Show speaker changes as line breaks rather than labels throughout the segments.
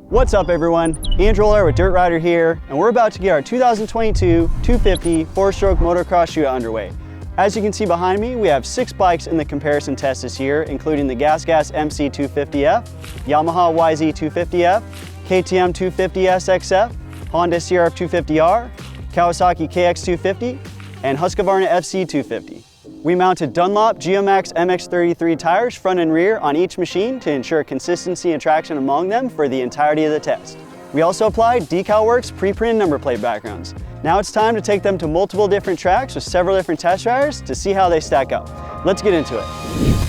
What's up everyone, Andrew with Dirt Rider here, and we're about to get our 2022 250 4-stroke motocross shootout underway. As you can see behind me, we have 6 bikes in the comparison test this year, including the Gas MC 250F, Yamaha YZ 250F, KTM 250SXF, Honda CRF 250R, Kawasaki KX 250, and Husqvarna FC 250. We mounted Dunlop Geomax MX33 tires front and rear on each machine to ensure consistency and traction among them for the entirety of the test. We also applied DecalWorks pre-printed number plate backgrounds. Now it's time to take them to multiple different tracks with several different test riders to see how they stack up. Let's get into it.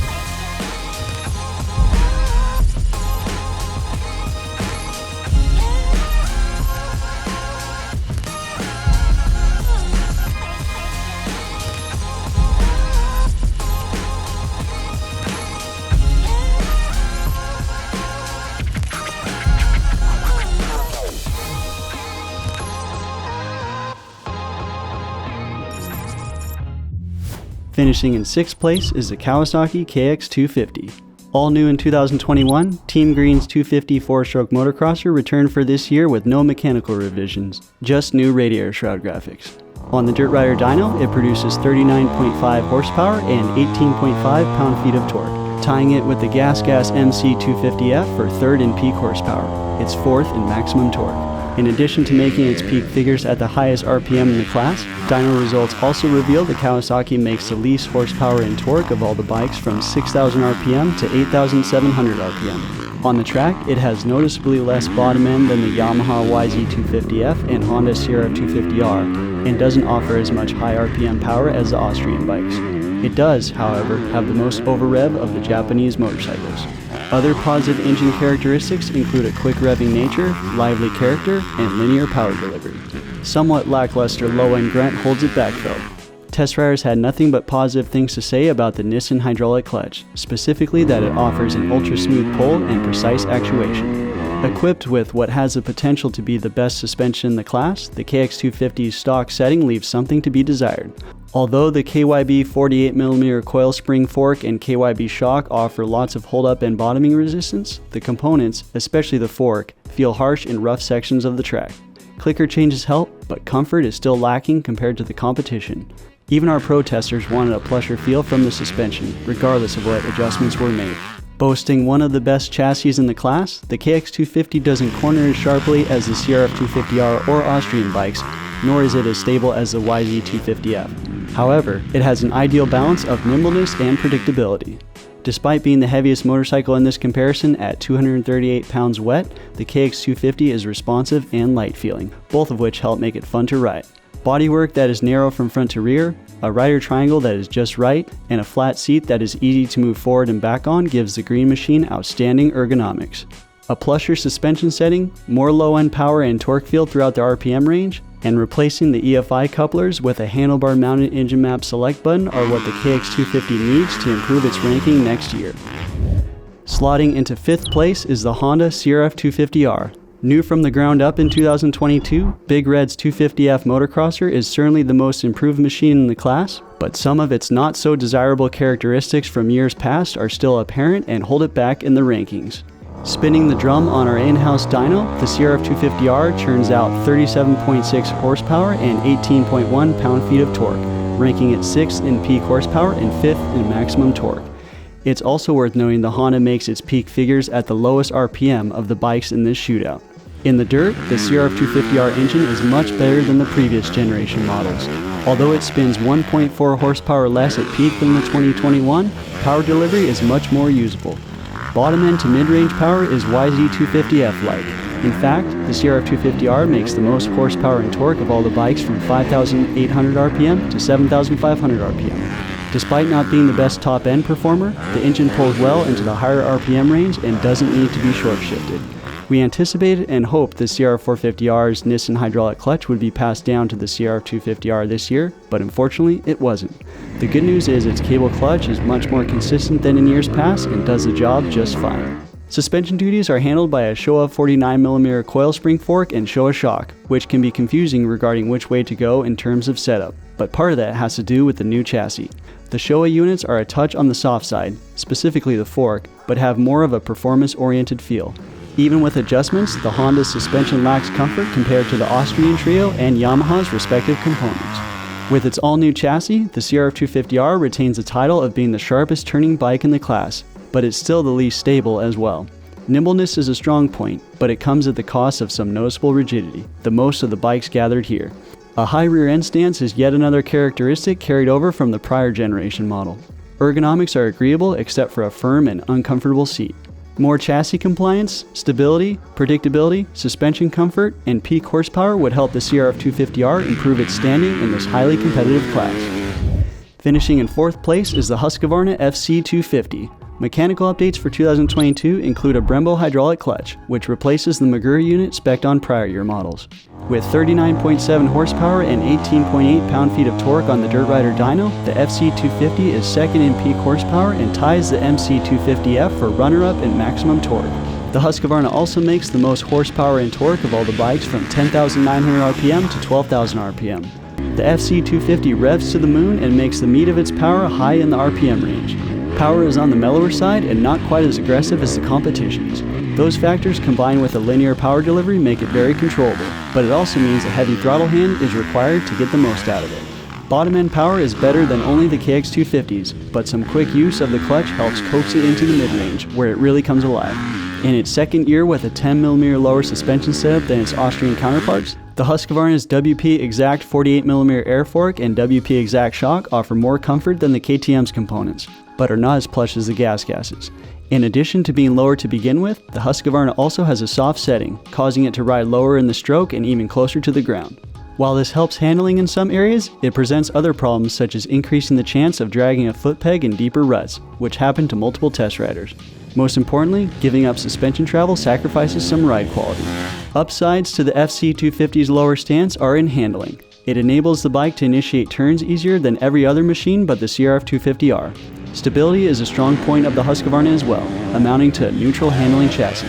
Finishing in 6th place is the Kawasaki KX 250. All new in 2021, Team Green's 250 4-stroke motocrosser returned for this year with no mechanical revisions, just new radiator shroud graphics. On the Dirt Rider dyno, it produces 39.5 horsepower and 18.5 pound-feet of torque, tying it with the Gas MC 250F for 3rd in peak horsepower. It's 4th in maximum torque. In addition to making its peak figures at the highest RPM in the class, dyno results also reveal the Kawasaki makes the least horsepower and torque of all the bikes from 6,000 RPM to 8,700 RPM. On the track, it has noticeably less bottom end than the Yamaha YZ 250F and Honda CRF 250R, and doesn't offer as much high RPM power as the Austrian bikes. It does, however, have the most over-rev of the Japanese motorcycles. Other positive engine characteristics include a quick revving nature, lively character, and linear power delivery. Somewhat lackluster low-end grunt holds it back though. Test riders had nothing but positive things to say about the Nissin hydraulic clutch, specifically that it offers an ultra-smooth pull and precise actuation. Equipped with what has the potential to be the best suspension in the class, the KX250's stock setting leaves something to be desired. Although the KYB 48mm coil spring fork and KYB shock offer lots of hold-up and bottoming resistance, the components, especially the fork, feel harsh in rough sections of the track. Clicker changes help, but comfort is still lacking compared to the competition. Even our pro testers wanted a plusher feel from the suspension, regardless of what adjustments were made. Boasting one of the best chassis in the class, the KX250 doesn't corner as sharply as the CRF 250R or Austrian bikes, nor is it as stable as the YZ 250F. However, it has an ideal balance of nimbleness and predictability. Despite being the heaviest motorcycle in this comparison at 238 pounds wet, the KX250 is responsive and light feeling, both of which help make it fun to ride. Bodywork that is narrow from front to rear, a rider triangle that is just right, and a flat seat that is easy to move forward and back on gives the Green machine outstanding ergonomics. A plusher suspension setting, more low-end power and torque feel throughout the RPM range, and replacing the EFI couplers with a handlebar-mounted engine map select button are what the KX250 needs to improve its ranking next year. Slotting into 5th place is the Honda CRF 250R. New from the ground up in 2022, Big Red's 250F Motocrosser is certainly the most improved machine in the class, but some of its not so desirable characteristics from years past are still apparent and hold it back in the rankings. Spinning the drum on our in-house dyno, the CRF 250R churns out 37.6 horsepower and 18.1 pound-feet of torque, ranking it 6th in peak horsepower and 5th in maximum torque. It's also worth noting the Honda makes its peak figures at the lowest RPM of the bikes in this shootout. In the dirt, the CRF 250R engine is much better than the previous generation models. Although it spins 1.4 horsepower less at peak than the 2021, power delivery is much more usable. Bottom end to mid-range power is YZ 250F-like. In fact, the CRF 250R makes the most horsepower and torque of all the bikes from 5,800 RPM to 7,500 RPM. Despite not being the best top-end performer, the engine pulls well into the higher RPM range and doesn't need to be short-shifted. We anticipated and hoped the CRF 450R's Nissin hydraulic clutch would be passed down to the CRF 250R this year, but unfortunately it wasn't. The good news is its cable clutch is much more consistent than in years past and does the job just fine. Suspension duties are handled by a Showa 49mm coil spring fork and Showa shock, which can be confusing regarding which way to go in terms of setup, but part of that has to do with the new chassis. The Showa units are a touch on the soft side, specifically the fork, but have more of a performance-oriented feel. Even with adjustments, the Honda suspension lacks comfort compared to the Austrian Trio and Yamaha's respective components. With its all-new chassis, the CRF250R retains the title of being the sharpest turning bike in the class, but it's still the least stable as well. Nimbleness is a strong point, but it comes at the cost of some noticeable rigidity, the most of the bikes gathered here. A high rear end stance is yet another characteristic carried over from the prior generation model. Ergonomics are agreeable except for a firm and uncomfortable seat. More chassis compliance, stability, predictability, suspension comfort, and peak horsepower would help the CRF250R improve its standing in this highly competitive class. Finishing in 4th place is the Husqvarna FC250. Mechanical updates for 2022 include a Brembo hydraulic clutch, which replaces the Magura unit spec'd on prior year models. With 39.7 horsepower and 18.8 pound-feet of torque on the Dirt Rider dyno, the FC250 is second in peak horsepower and ties the MC250F for runner-up in maximum torque. The Husqvarna also makes the most horsepower and torque of all the bikes from 10,900 RPM to 12,000 RPM. The FC250 revs to the moon and makes the meat of its power high in the RPM range. Power is on the mellower side and not quite as aggressive as the competition's. Those factors combined with a linear power delivery make it very controllable, but it also means a heavy throttle hand is required to get the most out of it. Bottom end power is better than only the KX250's, but some quick use of the clutch helps coax it into the mid-range, where it really comes alive. In its second year with a 10mm lower suspension setup than its Austrian counterparts, the Husqvarna's WP Exact 48mm air fork and WP Exact shock offer more comfort than the KTM's components, but are not as plush as the GasGas's. In addition to being lower to begin with, the Husqvarna also has a soft setting, causing it to ride lower in the stroke and even closer to the ground. While this helps handling in some areas, it presents other problems such as increasing the chance of dragging a foot peg in deeper ruts, which happened to multiple test riders. Most importantly, giving up suspension travel sacrifices some ride quality. Upsides to the FC250's lower stance are in handling. It enables the bike to initiate turns easier than every other machine but the CRF250R. Stability is a strong point of the Husqvarna as well, amounting to a neutral handling chassis.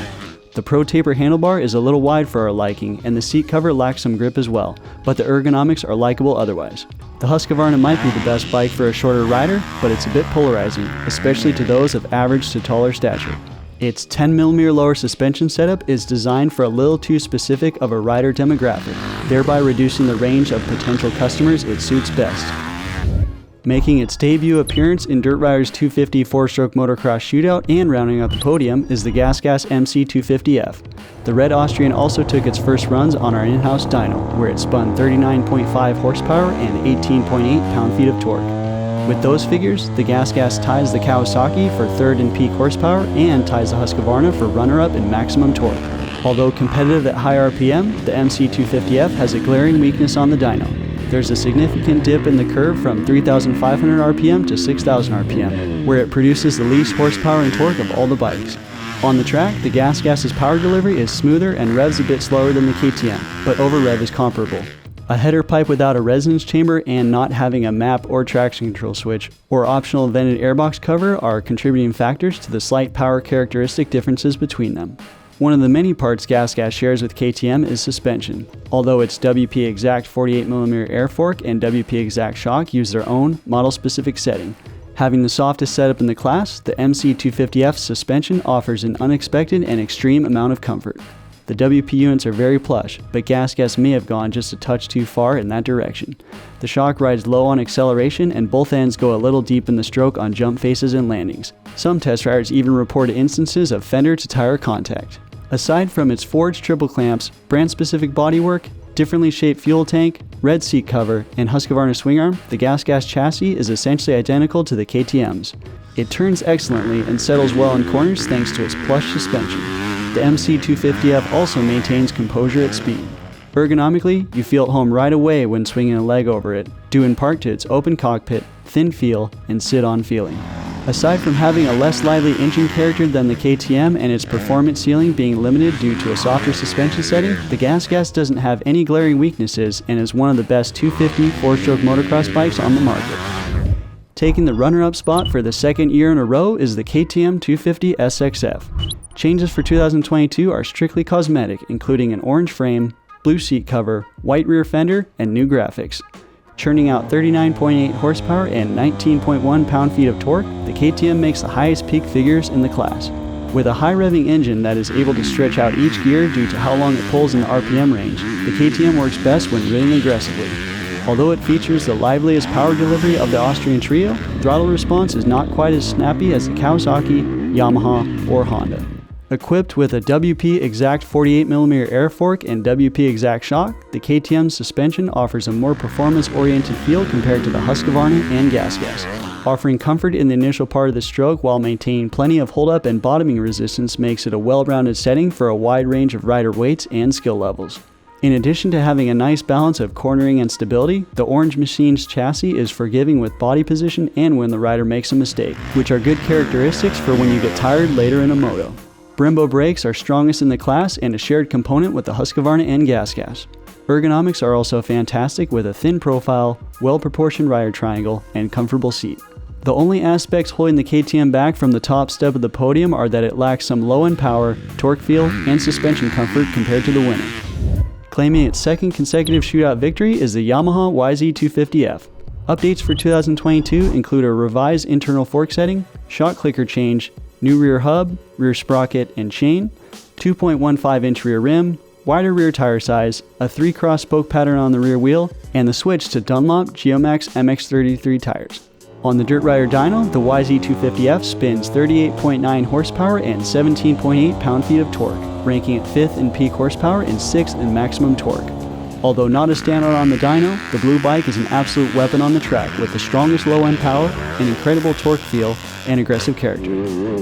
The Pro Taper handlebar is a little wide for our liking, and the seat cover lacks some grip as well, but the ergonomics are likable otherwise. The Husqvarna might be the best bike for a shorter rider, but it's a bit polarizing, especially to those of average to taller stature. Its 10mm lower suspension setup is designed for a little too specific of a rider demographic, thereby reducing the range of potential customers it suits best. Making its debut appearance in Dirt Rider's 250 4-stroke motocross shootout and rounding out the podium is the GasGas MC250F. The Red Austrian also took its first runs on our in-house dyno, where it spun 39.5 horsepower and 18.8 pound-feet of torque. With those figures, the GasGas ties the Kawasaki for third in peak horsepower and ties the Husqvarna for runner-up in maximum torque. Although competitive at high RPM, the MC250F has a glaring weakness on the dyno. There's a significant dip in the curve from 3,500 RPM to 6,000 RPM, where it produces the least horsepower and torque of all the bikes. On the track, the GasGas's power delivery is smoother and revs a bit slower than the KTM, but over-rev is comparable. A header pipe without a resonance chamber and not having a map or traction control switch or optional vented airbox cover are contributing factors to the slight power characteristic differences between them. One of the many parts GasGas shares with KTM is suspension, although its WP Exact 48mm air fork and WP Exact shock use their own model-specific setting. Having the softest setup in the class, the MC250F suspension offers an unexpected and extreme amount of comfort. The WP units are very plush, but GasGas may have gone just a touch too far in that direction. The shock rides low on acceleration and both ends go a little deep in the stroke on jump faces and landings. Some test riders even reported instances of fender to tire contact. Aside from its forged triple clamps, brand-specific bodywork, differently shaped fuel tank, red seat cover, and Husqvarna swing arm, the GasGas chassis is essentially identical to the KTM's. It turns excellently and settles well in corners thanks to its plush suspension. The MC250F also maintains composure at speed. Ergonomically, you feel at home right away when swinging a leg over it, due in part to its open cockpit, thin feel, and sit-on feeling. Aside from having a less lively engine character than the KTM and its performance ceiling being limited due to a softer suspension setting, the GasGas doesn't have any glaring weaknesses and is one of the best 250 4-stroke motocross bikes on the market. Taking the runner-up spot for the second year in a row is the KTM 250 SXF. Changes for 2022 are strictly cosmetic, including an orange frame, blue seat cover, white rear fender, and new graphics. Churning out 39.8 horsepower and 19.1 pound-feet of torque, the KTM makes the highest peak figures in the class. With a high-revving engine that is able to stretch out each gear due to how long it pulls in the RPM range, the KTM works best when ridden aggressively. Although it features the liveliest power delivery of the Austrian trio, throttle response is not quite as snappy as the Kawasaki, Yamaha, or Honda. Equipped with a WP Exact 48mm air fork and WP Exact shock, the KTM suspension offers a more performance-oriented feel compared to the Husqvarna and Gas, offering comfort in the initial part of the stroke while maintaining plenty of hold-up and bottoming resistance makes it a well-rounded setting for a wide range of rider weights and skill levels. In addition to having a nice balance of cornering and stability, the Orange Machine's chassis is forgiving with body position and when the rider makes a mistake, which are good characteristics for when you get tired later in a moto. Brembo brakes are strongest in the class and a shared component with the Husqvarna and Gas. Ergonomics are also fantastic with a thin profile, well-proportioned rider triangle, and comfortable seat. The only aspects holding the KTM back from the top step of the podium are that it lacks some low-end power, torque feel, and suspension comfort compared to the winner. Claiming its second consecutive shootout victory is the Yamaha YZ250F. Updates for 2022 include a revised internal fork setting, shock clicker change, new rear hub, rear sprocket and chain, 2.15-inch rear rim, wider rear tire size, a 3-cross spoke pattern on the rear wheel, and the switch to Dunlop Geomax MX33 tires. On the Dirt Rider dyno, the YZ250F spins 38.9 horsepower and 17.8 pound-feet of torque, ranking it 5th in peak horsepower and 6th in maximum torque. Although not a standout on the dyno, the blue bike is an absolute weapon on the track with the strongest low-end power, an incredible torque feel, and aggressive character.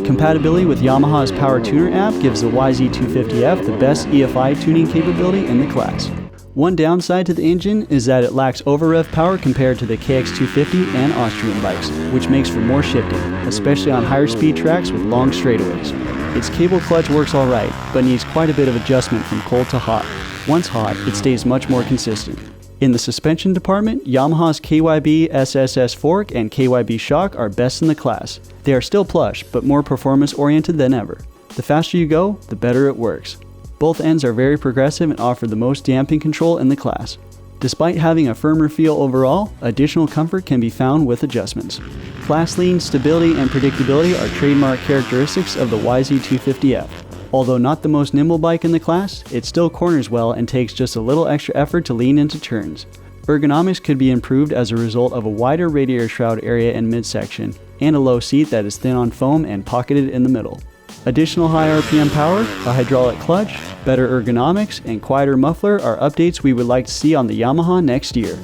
Compatibility with Yamaha's Power Tuner app gives the YZ250F the best EFI tuning capability in the class. One downside to the engine is that it lacks over-rev power compared to the KX250 and Austrian bikes, which makes for more shifting, especially on higher speed tracks with long straightaways. Its cable clutch works alright, but needs quite a bit of adjustment from cold to hot. Once hot, it stays much more consistent. In the suspension department, Yamaha's KYB SSS fork and KYB shock are best in the class. They are still plush, but more performance-oriented than ever. The faster you go, the better it works. Both ends are very progressive and offer the most damping control in the class. Despite having a firmer feel overall, additional comfort can be found with adjustments. Class-leading stability and predictability are trademark characteristics of the YZ250F. Although not the most nimble bike in the class, it still corners well and takes just a little extra effort to lean into turns. Ergonomics could be improved as a result of a wider radiator shroud area in midsection, and a low seat that is thin on foam and pocketed in the middle. Additional high RPM power, a hydraulic clutch, better ergonomics, and quieter muffler are updates we would like to see on the Yamaha next year.